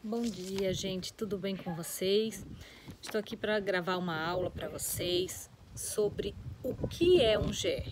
Bom dia, gente, tudo bem com vocês? Estou aqui para gravar uma aula para vocês sobre o que é um GR,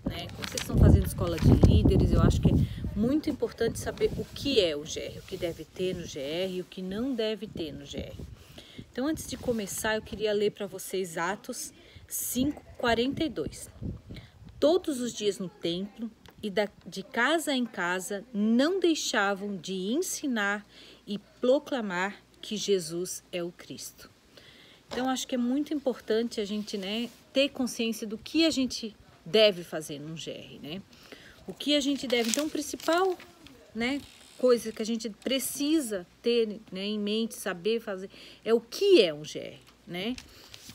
né? Como vocês estão fazendo escola de líderes, eu acho que é muito importante saber o que é o GR, o que deve ter no GR e o que não deve ter no GR. Então, antes de começar, eu queria ler para vocês Atos 5:42. Todos os dias no templo e de casa em casa não deixavam de ensinar e proclamar que Jesus é o Cristo. Então, acho que é muito importante a gente, ter consciência do que a gente deve fazer num GR, O que a gente deve, então, o principal, coisa que a gente precisa ter, em mente, saber fazer, é o que é um GR,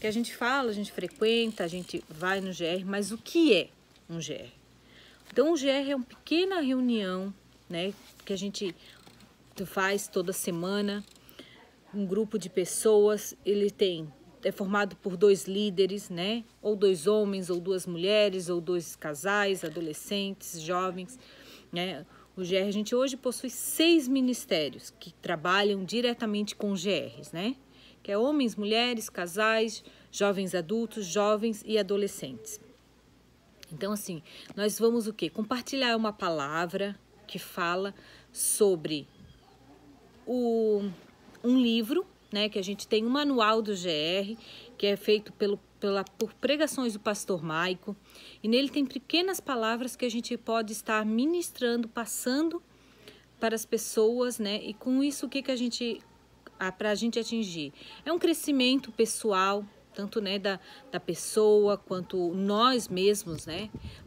Que a gente fala, a gente frequenta, a gente vai no GR, mas o que é um GR? Então, o GR é uma pequena reunião, que a gente faz toda semana, um grupo de pessoas, é formado por 2 líderes, ou 2 homens, ou 2 mulheres, ou 2 casais, adolescentes, jovens, O GR, a gente hoje possui 6 ministérios que trabalham diretamente com GRs, Que é homens, mulheres, casais, jovens adultos, jovens e adolescentes. Então, assim, nós vamos o quê? Compartilhar uma palavra que fala sobre um livro, que a gente tem um manual do GR, que é feito por pregações do pastor Maico, e nele tem pequenas palavras que a gente pode estar ministrando, passando para as pessoas, E com isso, o que para a gente atingir? É um crescimento pessoal, tanto da pessoa quanto nós mesmos,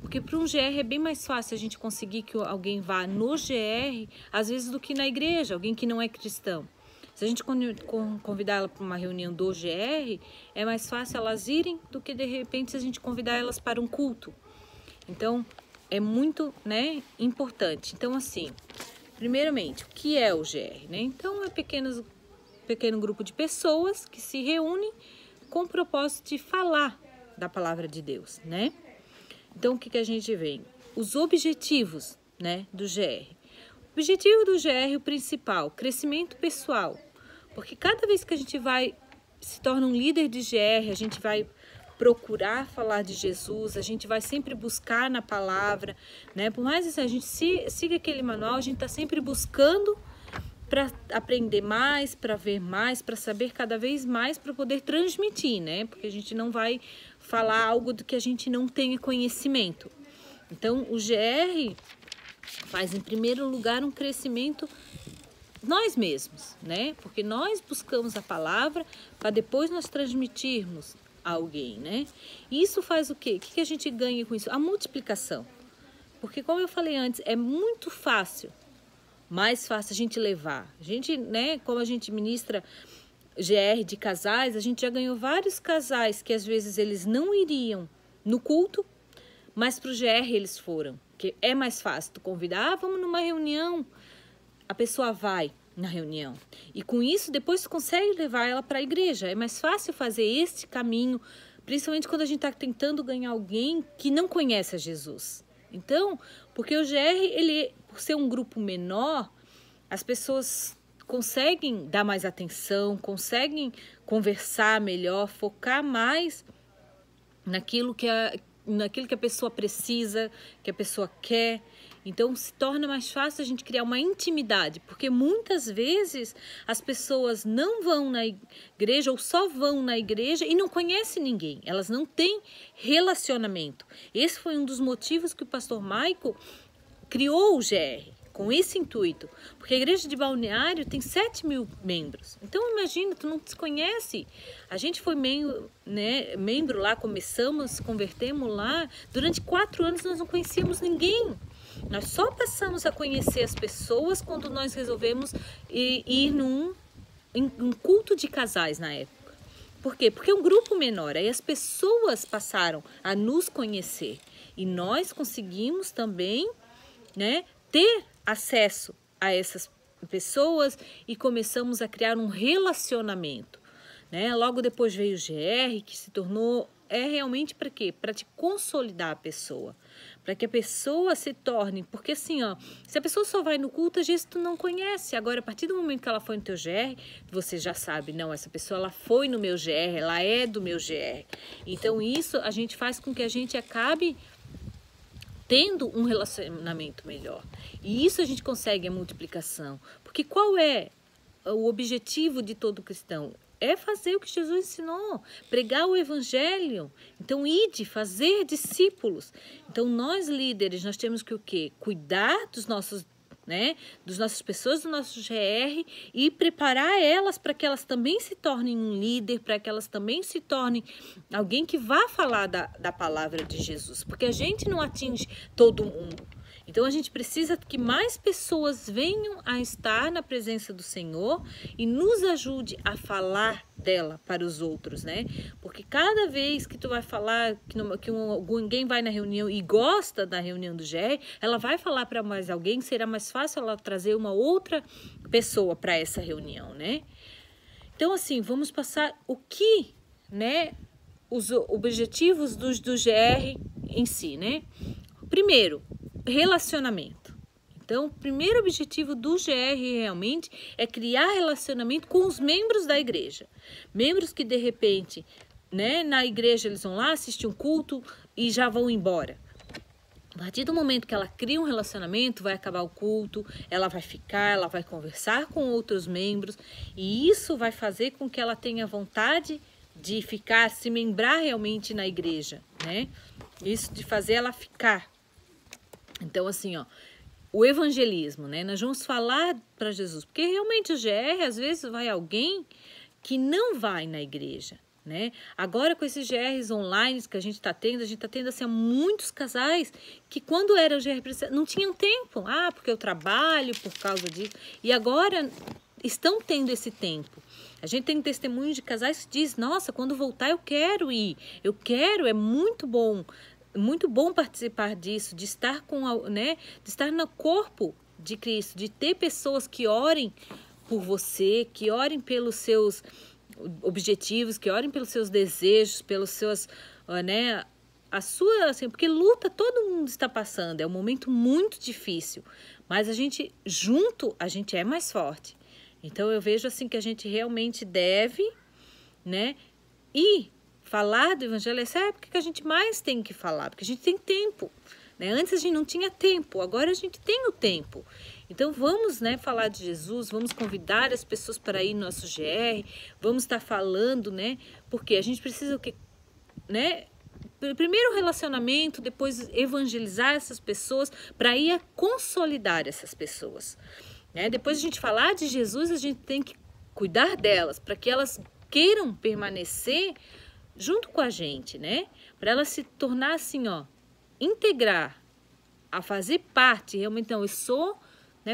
Porque para um GR é bem mais fácil a gente conseguir que alguém vá no GR, às vezes, do que na igreja, alguém que não é cristão. Se a gente convidar ela para uma reunião do GR, é mais fácil elas irem do que, de repente, se a gente convidar elas para um culto. Então, é muito, importante. Então, assim, primeiramente, o que é o GR, Então, é pequeno grupo de pessoas que se reúnem com o propósito de falar da palavra de Deus, Então, o que a gente vê? Os objetivos, do GR. O objetivo do GR, o principal, crescimento pessoal. Porque cada vez que a gente se torna um líder de GR, a gente vai procurar falar de Jesus, a gente vai sempre buscar na palavra, Por mais que a gente siga aquele manual, a gente está sempre buscando para aprender mais, para ver mais, para saber cada vez mais, para poder transmitir, Porque a gente não vai falar algo do que a gente não tenha conhecimento. Então, o GR faz, em primeiro lugar, um crescimento nós mesmos, Porque nós buscamos a palavra para depois nós transmitirmos a alguém, E isso faz o quê? O que a gente ganha com isso? A multiplicação. Porque, como eu falei antes, é muito fácil, mais fácil a gente levar. A gente, como a gente ministra GR de casais, a gente já ganhou vários casais que às vezes eles não iriam no culto, mas para o GR eles foram. Que é mais fácil tu convidar, vamos numa reunião, a pessoa vai na reunião. E com isso, depois tu consegue levar ela para a igreja. É mais fácil fazer este caminho, principalmente quando a gente está tentando ganhar alguém que não conhece a Jesus. Então, porque o GR, por ser um grupo menor, as pessoas conseguem dar mais atenção, conseguem conversar melhor, focar mais naquilo que a pessoa precisa, que a pessoa quer. Então, se torna mais fácil a gente criar uma intimidade, porque muitas vezes as pessoas não vão na igreja ou só vão na igreja e não conhecem ninguém. Elas não têm relacionamento. Esse foi um dos motivos que o pastor Maico criou o GR, com esse intuito. Porque a igreja de Balneário tem 7.000 membros. Então, imagina, tu não se conhece. A gente foi membro lá, convertemos lá. Durante 4 anos nós não conhecíamos ninguém. Nós só passamos a conhecer as pessoas quando nós resolvemos ir em um culto de casais na época. Por quê? Porque é um grupo menor, aí as pessoas passaram a nos conhecer. E nós conseguimos também, ter acesso a essas pessoas e começamos a criar um relacionamento. Logo depois veio o GR, que se tornou é realmente para quê? Para te consolidar a pessoa. Para que a pessoa se torne... Porque assim, ó, se a pessoa só vai no culto, às vezes tu não conhece. Agora, a partir do momento que ela foi no teu GR, você já sabe, não, essa pessoa ela foi no meu GR, ela é do meu GR. Então, isso a gente faz com que a gente acabe tendo um relacionamento melhor. E isso a gente consegue a multiplicação. Porque qual é o objetivo de todo cristão? É fazer o que Jesus ensinou, pregar o evangelho. Então, ide, fazer discípulos. Então, nós líderes, nós temos que o quê? Cuidar dos nossos, das nossas pessoas, do nosso GR e preparar elas para que elas também se tornem um líder, para que elas também se tornem alguém que vá falar da palavra de Jesus. Porque a gente não atinge todo mundo. Então, a gente precisa que mais pessoas venham a estar na presença do Senhor e nos ajude a falar dela para os outros, né? Porque cada vez que tu vai falar, que alguém vai na reunião e gosta da reunião do GR, ela vai falar para mais alguém, será mais fácil ela trazer uma outra pessoa para essa reunião, né? Então, assim, vamos passar o que, os objetivos do GR em si, né? Primeiro, relacionamento. Então, o primeiro objetivo do GR realmente é criar relacionamento com os membros da igreja. Membros que, de repente, na igreja eles vão lá, assistir um culto e já vão embora. A partir do momento que ela cria um relacionamento, vai acabar o culto, ela vai ficar, ela vai conversar com outros membros e isso vai fazer com que ela tenha vontade de ficar, se membrar realmente na igreja, né? Isso de fazer ela ficar. Então, assim, ó, o evangelismo, nós vamos falar para Jesus, porque realmente o GR, às vezes, vai alguém que não vai na igreja, Agora, com esses GRs online que a gente está tendo, assim, muitos casais que quando era o GR não tinham tempo, porque eu trabalho por causa disso, e agora estão tendo esse tempo. A gente tem testemunho de casais que diz, nossa, quando voltar eu quero ir, é muito bom. Muito bom participar disso, de estar de estar no corpo de Cristo, de ter pessoas que orem por você, que orem pelos seus objetivos, que orem pelos seus desejos, pelos seus, a sua, assim, porque luta todo mundo está passando, é um momento muito difícil, mas a gente junto, a gente é mais forte. Então eu vejo assim que a gente realmente deve, ir falar do evangelho. Essa é a época que a gente mais tem que falar, porque a gente tem tempo, Antes a gente não tinha tempo, agora a gente tem o tempo. Então vamos, falar de Jesus, vamos convidar as pessoas para ir no nosso GR, vamos estar falando, porque a gente precisa o quê? Primeiro relacionamento, depois evangelizar essas pessoas para ir a consolidar essas pessoas. Depois a gente falar de Jesus, a gente tem que cuidar delas, para que elas queiram permanecer junto com a gente, Para ela se tornar assim, ó, integrar, a fazer parte, realmente, não, eu sou,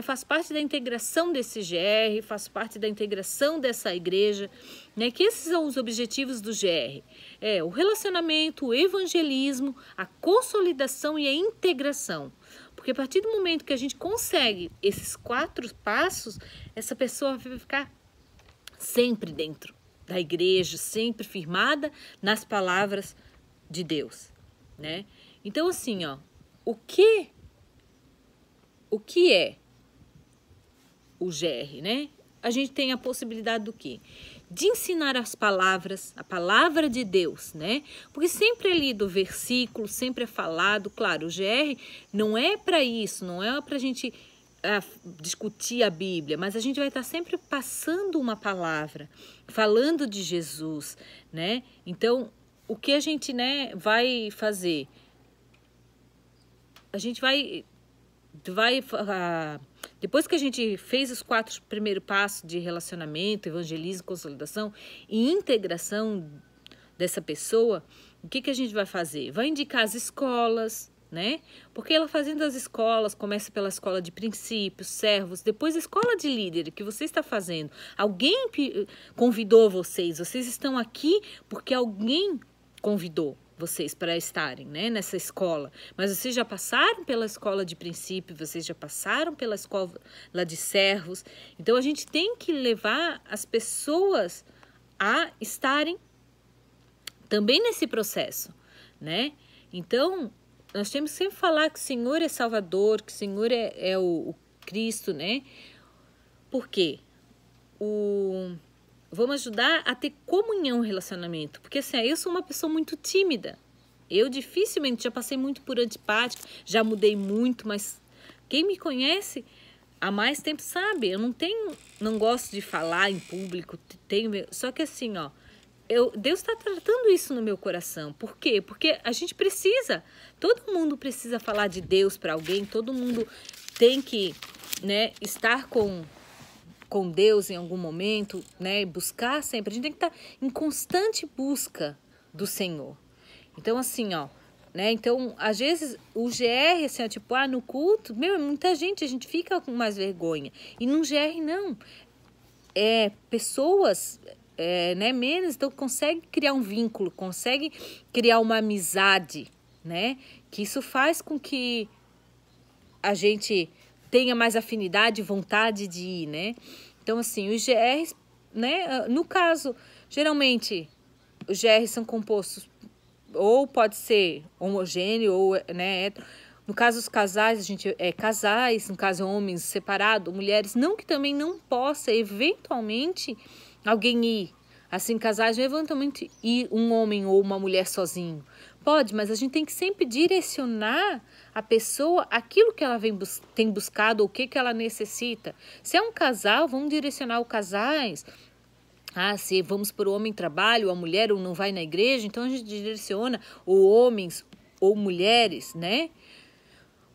faço parte da integração desse GR, faço parte da integração dessa igreja, que esses são os objetivos do GR. É o relacionamento, o evangelismo, a consolidação e a integração. Porque a partir do momento que a gente consegue esses 4 passos, essa pessoa vai ficar sempre dentro da igreja, sempre firmada nas palavras de Deus, Então, assim, ó, o que é o GR, A gente tem a possibilidade do quê? De ensinar as palavras, a palavra de Deus, Porque sempre é lido o versículo, sempre é falado, claro, o GR não é para isso, não é para a gente discutir a Bíblia, mas a gente vai estar sempre passando uma palavra, falando de Jesus, Então, o que a gente, vai fazer? A gente vai depois que a gente fez os 4 primeiros passos de relacionamento, evangelismo, consolidação e integração dessa pessoa, o que a gente vai fazer? Vai indicar as escolas, Porque ela fazendo as escolas, começa pela escola de princípios, servos, depois a escola de líder que você está fazendo. Alguém convidou vocês estão aqui porque alguém convidou vocês para estarem, nessa escola. Mas vocês já passaram pela escola de princípio, vocês já passaram pela escola de servos. Então, a gente tem que levar as pessoas a estarem também nesse processo, né? Então, nós temos que sempre falar que o Senhor é Salvador, que o Senhor é o Cristo, né? Por quê? Vamos ajudar a ter comunhão no relacionamento. Porque assim, eu sou uma pessoa muito tímida. Eu dificilmente, já passei muito por antipática, já mudei muito, mas quem me conhece há mais tempo sabe, eu não gosto de falar em público, só que assim, ó, Deus está tratando isso no meu coração. Por quê? Porque a gente precisa, todo mundo precisa falar de Deus para alguém, todo mundo tem que, né, estar com Deus em algum momento, né, buscar sempre. A gente tem que estar em constante busca do Senhor. Então, assim, ó, né, então, às vezes, o GR, assim, ó, tipo, no culto, muita gente, a gente fica com mais vergonha. E no GR, não. Pessoas, né, menos, então, consegue criar um vínculo, consegue criar uma amizade, né, que isso faz com que a gente tenha mais afinidade, vontade de ir, né? Então, assim, os GRs, né? No caso, geralmente, os GRs são compostos, ou pode ser homogêneo, ou, né, hétero. No caso dos casais, a gente casais, no caso homens separados, mulheres, não que também não possa, eventualmente, alguém ir. Assim, casais, eventualmente, ir um homem ou uma mulher sozinho. Pode, mas a gente tem que sempre direcionar a pessoa aquilo que ela tem buscado ou o que ela necessita. Se é um casal, vamos direcionar os casais. Se vamos para o homem trabalho, a mulher ou não vai na igreja, então a gente direciona ou homens ou mulheres, né?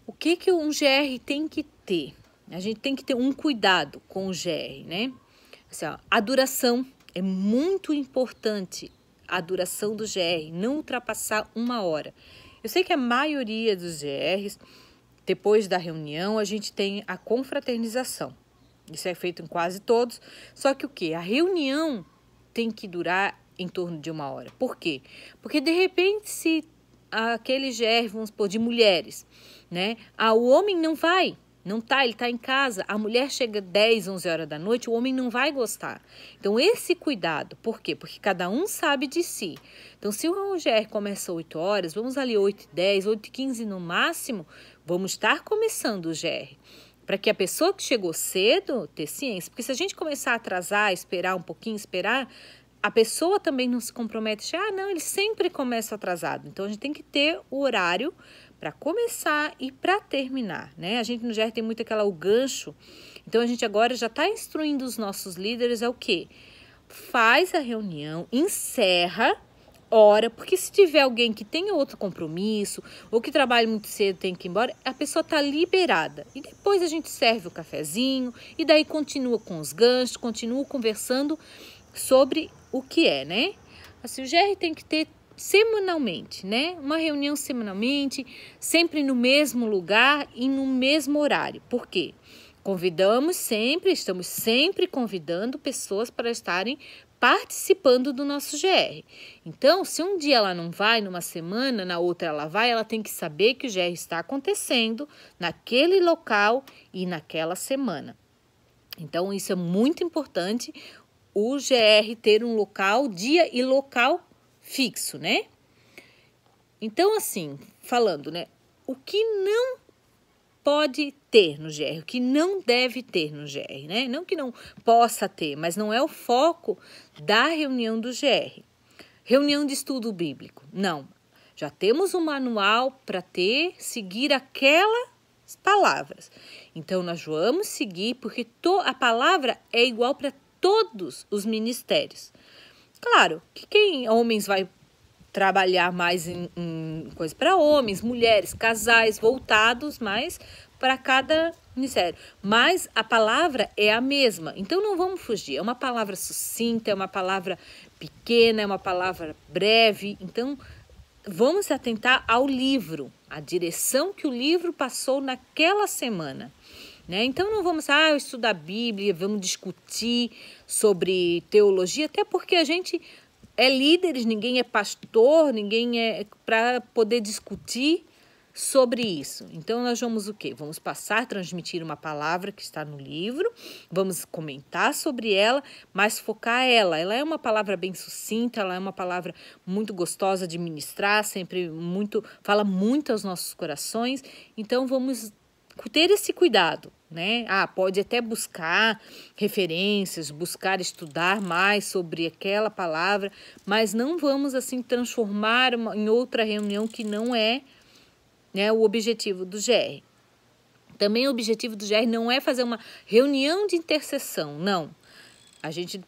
O que um GR tem que ter? A gente tem que ter um cuidado com o GR, né? Assim, ó, a duração é muito importante. A duração do GR, não ultrapassar 1 hora. Eu sei que a maioria dos GRs, depois da reunião, a gente tem a confraternização. Isso é feito em quase todos. Só que o quê? A reunião tem que durar em torno de 1 hora. Por quê? Porque, de repente, se aquele GR, vamos supor, de mulheres, né? O homem não vai. Não tá, ele está em casa, a mulher chega 10, 11 horas da noite, o homem não vai gostar. Então, esse cuidado, por quê? Porque cada um sabe de si. Então, se o GR começa 8 horas, vamos ali 8h10, 8h15 no máximo, vamos estar começando o GR. Para que a pessoa que chegou cedo ter ciência. Porque se a gente começar a atrasar, esperar um pouquinho, a pessoa também não se compromete. Não, ele sempre começa atrasado. Então, a gente tem que ter o horário para começar e para terminar, né? A gente no GR tem muito o gancho. Então, a gente agora já está instruindo os nossos líderes o quê? Faz a reunião, encerra, ora, porque se tiver alguém que tenha outro compromisso ou que trabalhe muito cedo, tem que ir embora, a pessoa está liberada. E depois a gente serve o cafezinho e daí continua com os ganchos, continua conversando sobre o que é, né? Assim, o GR tem que ter semanalmente, né? Uma reunião semanalmente, sempre no mesmo lugar e no mesmo horário. Por quê? Estamos sempre convidando pessoas para estarem participando do nosso GR. Então, se um dia ela não vai, numa semana, na outra ela vai, ela tem que saber que o GR está acontecendo naquele local e naquela semana. Então, isso é muito importante, o GR ter um local, dia e local fixo, né? Então, assim, falando, né? O que não pode ter no GR, o que não deve ter no GR, né? Não que não possa ter, mas não é o foco da reunião do GR. Reunião de estudo bíblico, não. Já temos um manual para seguir aquelas palavras. Então, nós vamos seguir, porque a palavra é igual para todos os ministérios. Claro que homens vai trabalhar mais em coisa para homens, mulheres, casais, voltados mais para cada ministério. Mas a palavra é a mesma, então não vamos fugir. É uma palavra sucinta, é uma palavra pequena, é uma palavra breve. Então, vamos atentar ao livro, a direção que o livro passou naquela semana. Né? Então, não vamos estudar a Bíblia, vamos discutir sobre teologia, até porque a gente é líderes, ninguém é pastor, ninguém é para poder discutir, sobre isso. Então, nós vamos o quê? Vamos transmitir uma palavra que está no livro, vamos comentar sobre ela, mas focar ela. Ela é uma palavra bem sucinta, ela é uma palavra muito gostosa de ministrar, fala muito aos nossos corações. Então, vamos ter esse cuidado, né? Pode até buscar referências, buscar estudar mais sobre aquela palavra, mas não vamos assim transformar em outra reunião que não é, né, o objetivo do GR. Também o objetivo do GR não é fazer uma reunião de intercessão, não. A gente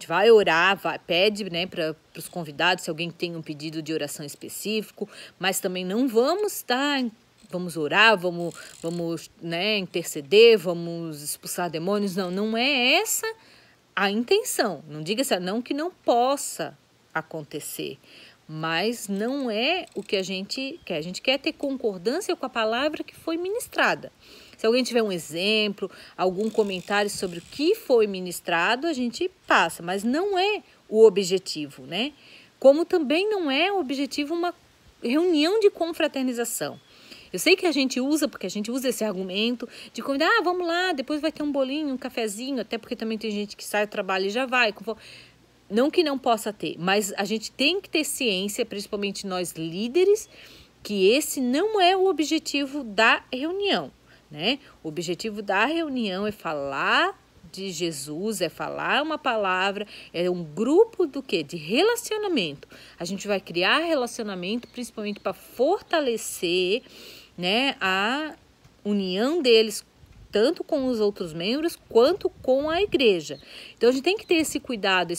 vai orar, pede, né, para os convidados se alguém tem um pedido de oração específico, mas também não vamos vamos orar, vamos né, interceder, vamos expulsar demônios. Não é essa a intenção. Não diga assim, não que não possa acontecer, mas não é o que a gente quer. A gente quer ter concordância com a palavra que foi ministrada. Se alguém tiver um exemplo, algum comentário sobre o que foi ministrado, a gente passa, mas não é o objetivo, né? Como também não é o objetivo uma reunião de confraternização. Eu sei que a gente usa esse argumento de convidar, vamos lá, depois vai ter um bolinho, um cafezinho, até porque também tem gente que sai do trabalho e já vai. Não que não possa ter, mas a gente tem que ter ciência, principalmente nós líderes, que esse não é o objetivo da reunião, né? O objetivo da reunião é falar de Jesus, é falar uma palavra, é um grupo do quê? De relacionamento. A gente vai criar relacionamento principalmente para fortalecer, né, a união deles, tanto com os outros membros quanto com a igreja. Então a gente tem que ter esse cuidado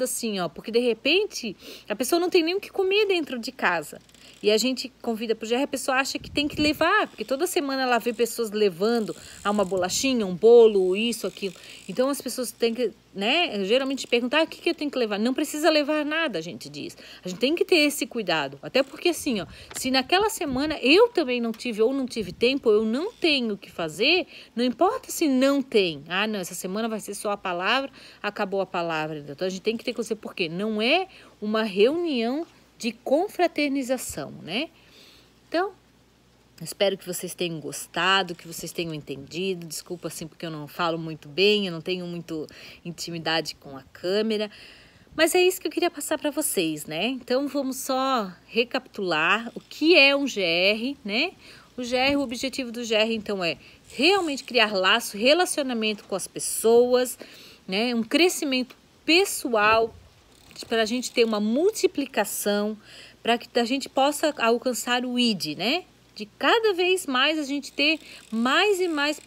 assim, porque de repente a pessoa não tem nem o que comer dentro de casa. E a gente convida para o GR, a pessoa acha que tem que levar, porque toda semana ela vê pessoas levando uma bolachinha, um bolo, isso, aquilo. Então as pessoas têm que, né, geralmente perguntar o que eu tenho que levar. Não precisa levar nada, a gente diz. A gente tem que ter esse cuidado. Até porque assim, se naquela semana eu também não tive ou não tive tempo, eu não tenho o que fazer, não importa se não tem. Não, essa semana vai ser só a palavra, acabou a palavra. Então a gente tem que ter consciência, porque não é uma reunião de confraternização, né? Então, espero que vocês tenham gostado, que vocês tenham entendido. Desculpa assim porque eu não falo muito bem, eu não tenho muito intimidade com a câmera, mas é isso que eu queria passar para vocês, né? Então, vamos só recapitular o que é um GR, né? O objetivo do GR, então, é realmente criar laço, relacionamento com as pessoas, né? Um crescimento pessoal, para a gente ter uma multiplicação, para que a gente possa alcançar o ID, né? De cada vez mais a gente ter mais e mais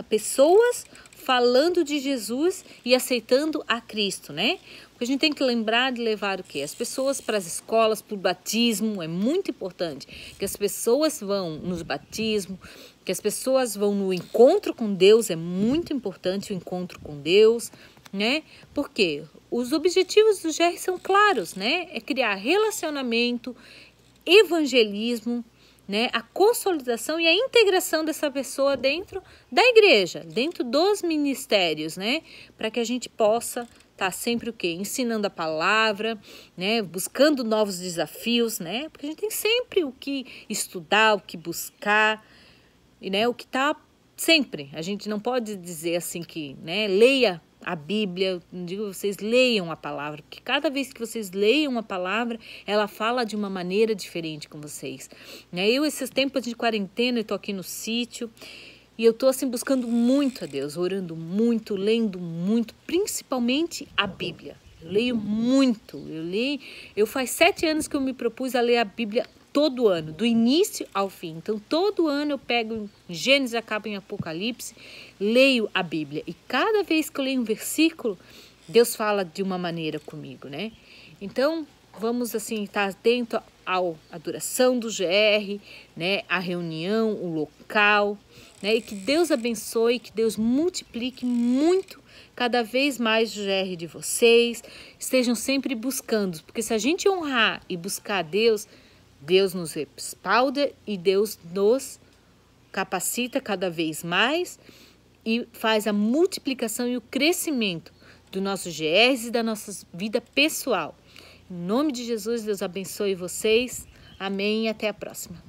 pessoas falando de Jesus e aceitando a Cristo, né? Porque a gente tem que lembrar de levar o quê? As pessoas para as escolas, para o batismo, é muito importante que as pessoas vão nos batismos, que as pessoas vão no encontro com Deus, é muito importante o encontro com Deus, né? Por quê? Os objetivos do GR são claros, né? É criar relacionamento, evangelismo, né? A consolidação e a integração dessa pessoa dentro da igreja, dentro dos ministérios, né? Para que a gente possa estar sempre o quê? Ensinando a palavra, né? Buscando novos desafios, né? Porque a gente tem sempre o que estudar, o que buscar, e, né? O que está sempre. A gente não pode dizer assim que, né? Leia a Bíblia, digo, vocês leiam a palavra, porque cada vez que vocês leiam a palavra, ela fala de uma maneira diferente com vocês. Eu, esses tempos de quarentena, eu tô aqui no sítio, e eu tô assim buscando muito a Deus, orando muito, lendo muito, principalmente a Bíblia. Eu leio muito, eu faz 7 anos que eu me propus a ler a Bíblia todo ano, do início ao fim. Então, todo ano eu pego Gênesis, acabo em Apocalipse, leio a Bíblia. E cada vez que eu leio um versículo, Deus fala de uma maneira comigo, né? Então, vamos assim estar atento à adoração do GR, né? A reunião, o local, né? E que Deus abençoe, que Deus multiplique muito cada vez mais o GR de vocês. Estejam sempre buscando, porque se a gente honrar e buscar a Deus, Deus nos respalda e Deus nos capacita cada vez mais e faz a multiplicação e o crescimento do nosso GRs e da nossa vida pessoal. Em nome de Jesus, Deus abençoe vocês. Amém e até a próxima.